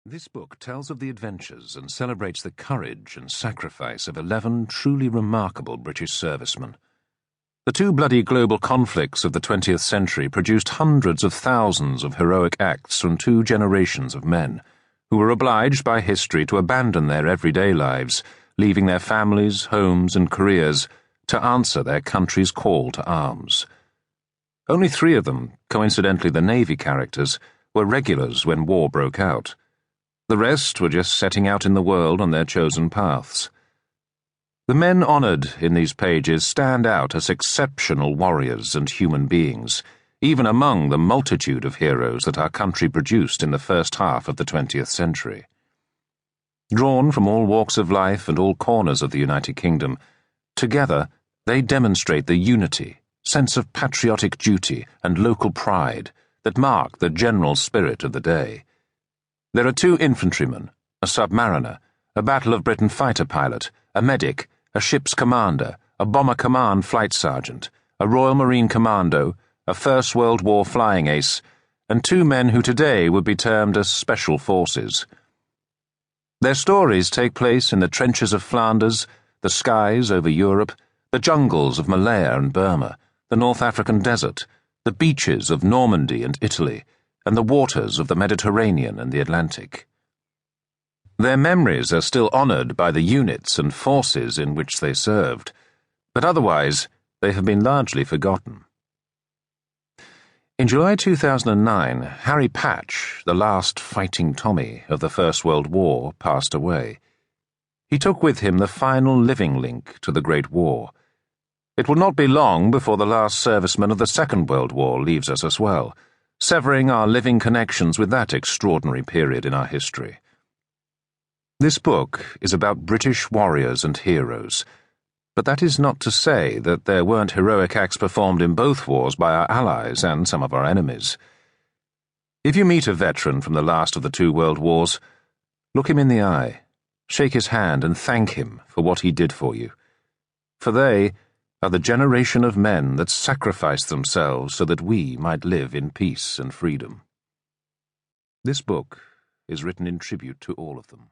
This book tells of the adventures and celebrates the courage and sacrifice of 11 truly remarkable British servicemen. The two bloody global conflicts of the 20th century produced hundreds of thousands of heroic acts from two generations of men, who were obliged by history to abandon their everyday lives, leaving their families, homes, and careers to answer their country's call to arms. Only 3 of them, coincidentally the Navy characters, were regulars when war broke out. The rest were just setting out in the world on their chosen paths. The men honoured in these pages stand out as exceptional warriors and human beings, even among the multitude of heroes that our country produced in the first half of the 20th century. Drawn from all walks of life and all corners of the United Kingdom, together they demonstrate the unity, sense of patriotic duty, and local pride that mark the general spirit of the day. There are 2 infantrymen, a submariner, a Battle of Britain fighter pilot, a medic, a ship's commander, a bomber command flight sergeant, a Royal Marine commando, a First World War flying ace, and 2 men who today would be termed as special forces. Their stories take place in the trenches of Flanders, the skies over Europe, the jungles of Malaya and Burma, the North African desert, the beaches of Normandy and Italy, and the waters of the Mediterranean and the Atlantic. Their memories are still honoured by the units and forces in which they served, but otherwise they have been largely forgotten. In July 2009, Harry Patch, the last fighting Tommy of the First World War, passed away. He took with him the final living link to the Great War. It will not be long before the last serviceman of the Second World War leaves us as well, severing our living connections with that extraordinary period in our history. This book is about British warriors and heroes, but that is not to say that there weren't heroic acts performed in both wars by our allies and some of our enemies. If you meet a veteran from the last of the 2 world wars, look him in the eye, shake his hand and thank him for what he did for you. For they are the generation of men that sacrificed themselves so that we might live in peace and freedom. This book is written in tribute to all of them.